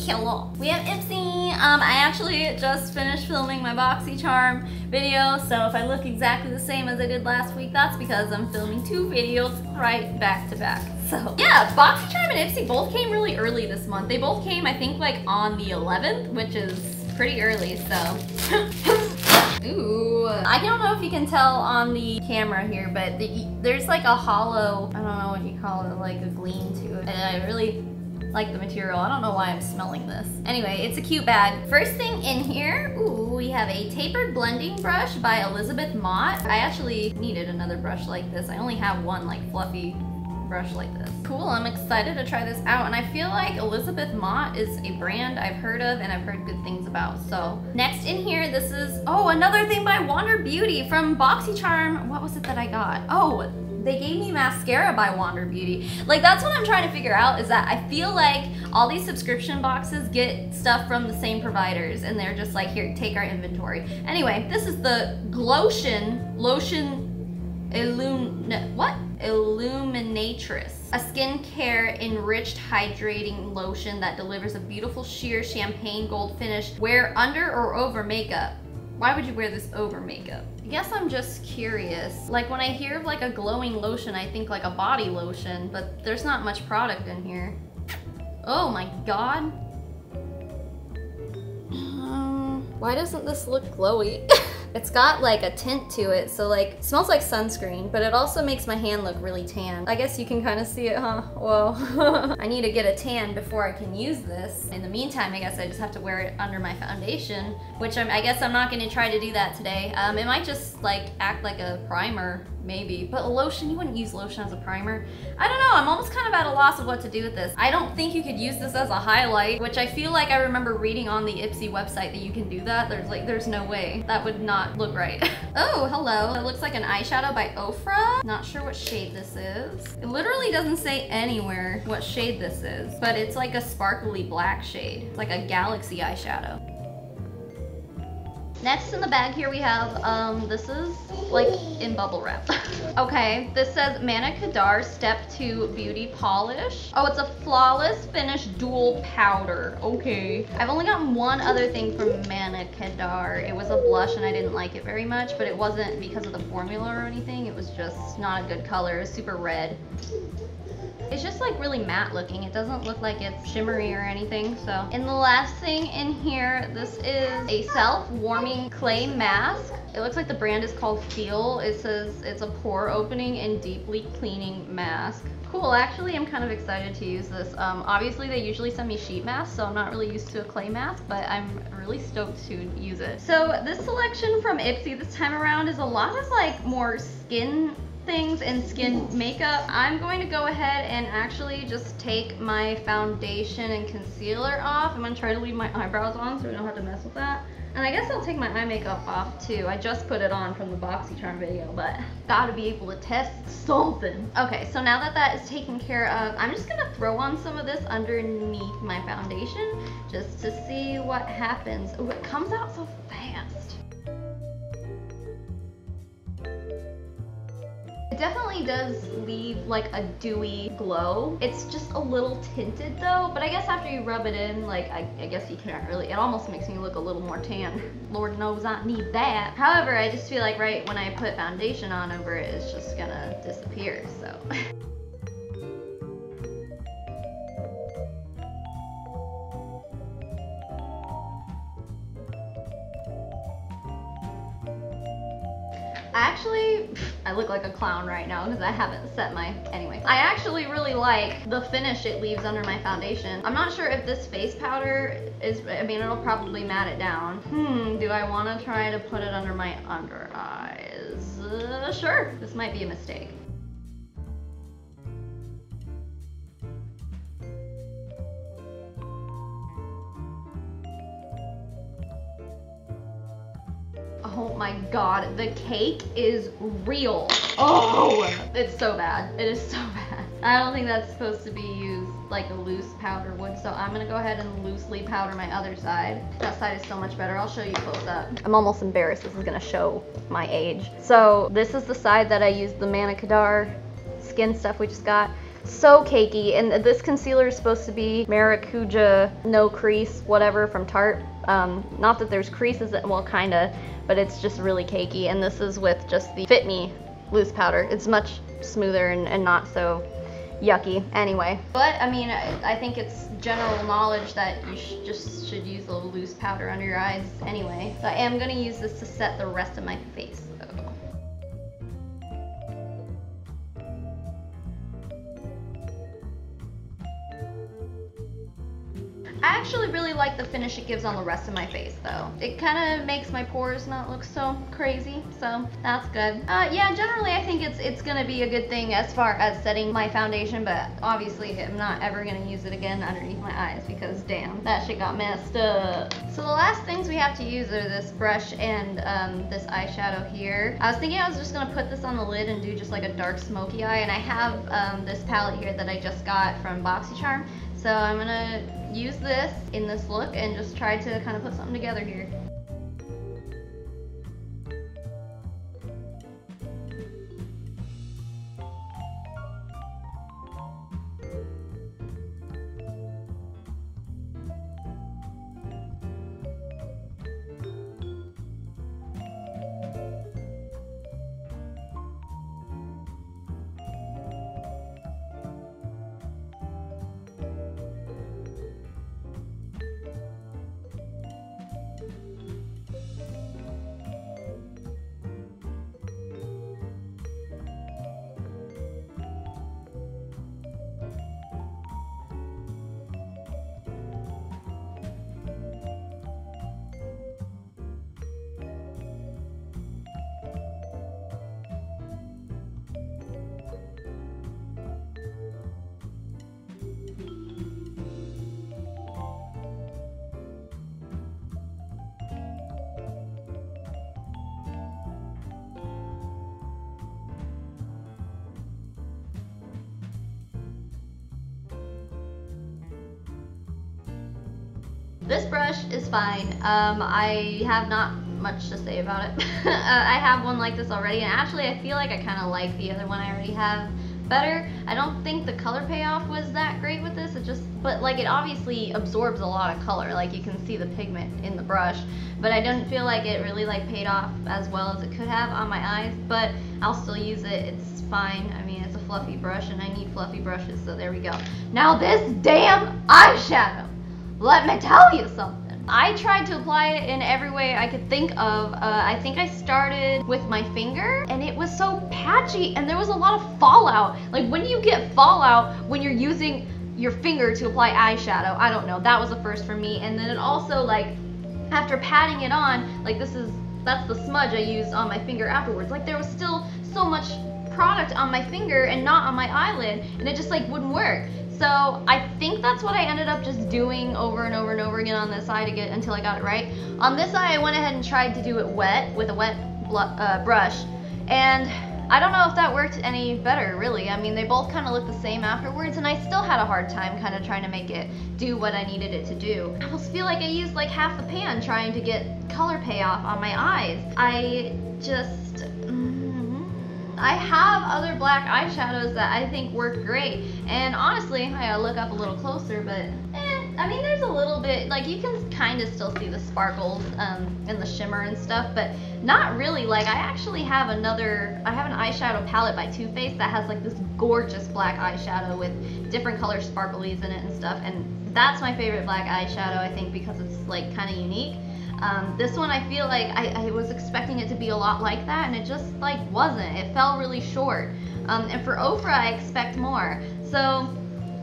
Hello. We have Ipsy. I actually just finished filming my BoxyCharm video, so if I look exactly the same as I did last week, that's because I'm filming 2 videos right back to back. So yeah, BoxyCharm and Ipsy both came really early this month. They both came, I think, like on the 11th, which is pretty early, so. Ooh. I don't know if you can tell on the camera here, but there's like a hollow, I don't know what you call it, like a gleam to it. And I really like the material. I don't know why I'm smelling this. Anyway, it's a cute bag. First thing in here, ooh, we have a tapered blending brush by Elizabeth Mott. I actually needed another brush like this. I only have one like fluffy brush like this. Cool, I'm excited to try this out, and I feel like Elizabeth Mott is a brand I've heard of and I've heard good things about. So next in here, this is, oh, another thing by Wander Beauty from BoxyCharm. What was it that I got? Oh, they gave me mascara by Wander Beauty. Like, that's what I'm trying to figure out, is that I feel like all these subscription boxes get stuff from the same providers and they're just like, here, take our inventory. Anyway, this is the Lotion Illuminatress, a skincare enriched hydrating lotion that delivers a beautiful sheer champagne gold finish. Wear under or over makeup. Why would you wear this over makeup? I guess I'm just curious. Like, when I hear of like a glowing lotion, I think like a body lotion, but there's not much product in here. Oh my god. Why doesn't this look glowy? It's got like a tint to it, so like, it smells like sunscreen, but it also makes my hand look really tan. I guess you can kind of see it, huh? Whoa. I need to get a tan before I can use this. In the meantime, I guess I just have to wear it under my foundation, which I guess I'm not gonna try to do that today. It might just like act like a primer, maybe. But a lotion, you wouldn't use lotion as a primer. I don't know, I'm almost kind of at a loss of what to do with this. I don't think you could use this as a highlight, which I feel like I remember reading on the Ipsy website that you can do that. There's no way. That would not look right. Oh, hello. It looks like an eyeshadow by Ofra. Not sure what shade this is. It literally doesn't say anywhere what shade this is, but it's like a sparkly black shade. It's like a galaxy eyeshadow. Next in the bag here we have, this is like in bubble wrap. Okay, this says MacLeod Step 2 Beauty Polish. Oh, it's a flawless finish dual powder. Okay. I've only gotten one other thing from MacLeod. It was a blush and I didn't like it very much, but it wasn't because of the formula or anything. It was just not a good color. It was super red. It's just like really matte looking. It doesn't look like it's shimmery or anything, so. And the last thing in here, this is a self-warming clay mask. It looks like the brand is called Feel. It says it's a pore opening and deeply cleaning mask. Cool, actually I'm kind of excited to use this. Obviously they usually send me sheet masks, so I'm not really used to a clay mask, but I'm really stoked to use it. So this selection from Ipsy this time around is a lot of like more skin things and skin makeup. I'm going to go ahead and actually just take my foundation and concealer off. I'm gonna try to leave my eyebrows on so we don't have to mess with that. And I guess I'll take my eye makeup off too. I just put it on from the BoxyCharm video, but gotta be able to test something. Okay, so now that that is taken care of, I'm just gonna throw on some of this underneath my foundation just to see what happens. Oh, it comes out so fast. It definitely does leave like a dewy glow. It's just a little tinted though, but I guess after you rub it in, like, I guess you can't really, it almost makes me look a little more tan. Lord knows I need that. However, I just feel like right when I put foundation on over it, it's just gonna disappear, so. I look like a clown right now because I haven't set my, anyway. I actually really like the finish it leaves under my foundation. I'm not sure if this face powder is, I mean, it'll probably matte it down. Do I want to try to put it under my under eyes? Sure, this might be a mistake. Oh my god, the cake is real. Oh, it's so bad. It is so bad. I don't think that's supposed to be used like a loose powder would, so I'm gonna go ahead and loosely powder my other side. That side is so much better. I'll show you close up. I'm almost embarrassed. This is gonna show my age. So this is the side that I used the MacLeod skin stuff we just got. So cakey, and this concealer is supposed to be Maracuja No Crease, whatever, from Tarte. Not that there's creases, well, kinda, but it's just really cakey, and this is with just the Fit Me loose powder. It's much smoother and not so yucky anyway. But I mean, I think it's general knowledge that you should use a loose powder under your eyes anyway. So I am gonna use this to set the rest of my face though. I actually really like the finish it gives on the rest of my face though. It kind of makes my pores not look so crazy, so that's good. Yeah, generally I think it's gonna be a good thing as far as setting my foundation, but obviously I'm not ever gonna use it again underneath my eyes because damn, that shit got messed up. So the last things we have to use are this brush and this eyeshadow here. I was thinking I was just gonna put this on the lid and do just like a dark smoky eye, and I have this palette here that I just got from BoxyCharm. So I'm gonna use this in this look and just try to kind of put something together here. This brush is fine. I have not much to say about it. I have one like this already, and actually I feel like I kind of like the other one I already have better. I don't think the color payoff was that great with this. But like it obviously absorbs a lot of color. Like you can see the pigment in the brush, but I didn't feel like it really like paid off as well as it could have on my eyes. But I'll still use it. It's fine. I mean, it's a fluffy brush, and I need fluffy brushes, so there we go. Now this damn eyeshadow. Let me tell you something. I tried to apply it in every way I could think of. I think I started with my finger, and it was so patchy, and there was a lot of fallout. Like, when do you get fallout when you're using your finger to apply eyeshadow? I don't know. That was the first for me. And then it also, like, after patting it on, like that's the smudge I used on my finger afterwards. Like, there was still so much product on my finger and not on my eyelid, and it just like wouldn't work. So I think that's what I ended up just doing over and over and over again on this eye until I got it right. On this eye, I went ahead and tried to do it wet with a wet brush, and I don't know if that worked any better, really. I mean, they both kind of looked the same afterwards, and I still had a hard time kind of trying to make it do what I needed it to do. I almost feel like I used like half the pan trying to get color payoff on my eyes. I have other black eyeshadows that I think work great, and honestly, I gotta look up a little closer, but I mean, there's a little bit, like, you can kind of still see the sparkles and the shimmer and stuff, but not really. Like, I actually have an eyeshadow palette by Too Faced that has like this gorgeous black eyeshadow with different color sparklies in it and stuff, and that's my favorite black eyeshadow, I think, because it's like kind of unique. This one, I feel like I was expecting it to be a lot like that, and it just like wasn't. It fell really short. And for Ofra, I expect more. So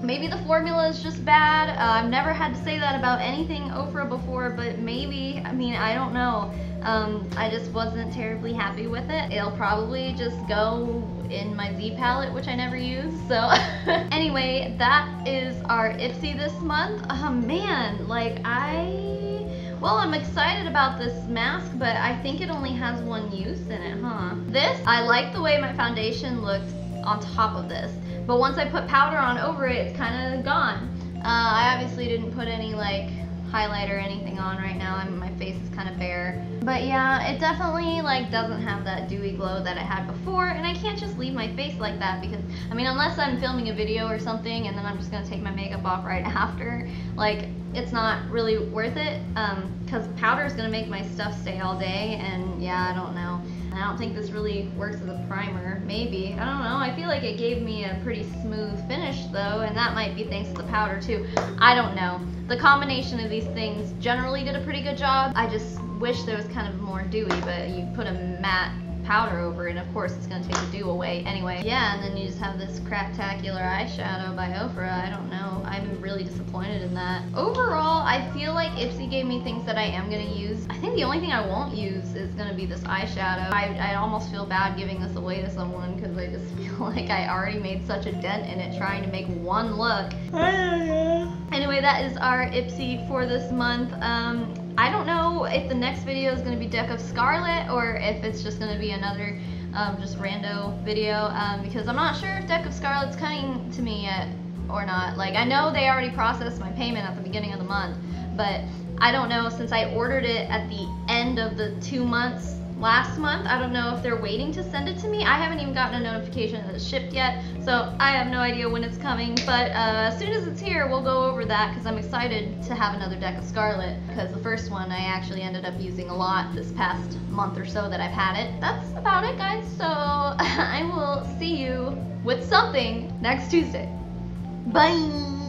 maybe the formula is just bad. I've never had to say that about anything Ofra before, but maybe, I mean, I don't know. I just wasn't terribly happy with it. It'll probably just go in my Z palette, which I never use. So anyway, that is our Ipsy this month. Man, like well, I'm excited about this mask, but I think it only has one use in it, huh? This, I like the way my foundation looks on top of this, but once I put powder on over it, it's kind of gone. I obviously didn't put any like highlight or anything on right now. My face is kind of bare. But yeah, it definitely like doesn't have that dewy glow that it had before, and I can't just leave my face like that because, I mean, unless I'm filming a video or something and then I'm just gonna take my makeup off right after, like, it's not really worth it, because powder is gonna make my stuff stay all day, and yeah, I don't know. I don't think this really works as a primer. Maybe. I don't know. I feel like it gave me a pretty smooth finish though, and that might be thanks to the powder too. I don't know. The combination of these things generally did a pretty good job. I just wish there was kind of more dewy, but you put a matte powder over it, and of course it's going to take the dew away anyway. Yeah, and then you just have this craptacular eyeshadow by Ofra. I don't know. I'm really disappointed in that. Overall, I feel like Ipsy gave me things that I am going to use. I think the only thing I won't use is going to be this eyeshadow. I almost feel bad giving this away to someone because I just feel like I already made such a dent in it trying to make one look. Anyway, that is our Ipsy for this month. I don't know if the next video is going to be Deck of Scarlet or if it's just going to be another just rando video, because I'm not sure if Deck of Scarlet's coming to me yet or not. Like, I know they already processed my payment at the beginning of the month, but I don't know, since I ordered it at the end of the 2 months last month, I don't know if they're waiting to send it to me. I haven't even gotten a notification that it's shipped yet, so I have no idea when it's coming, but as soon as it's here, we'll go over that because I'm excited to have another Deck of Scarlet, because the first one I actually ended up using a lot this past month or so that I've had it. That's about it, guys, so I will see you with something next Tuesday. Bye!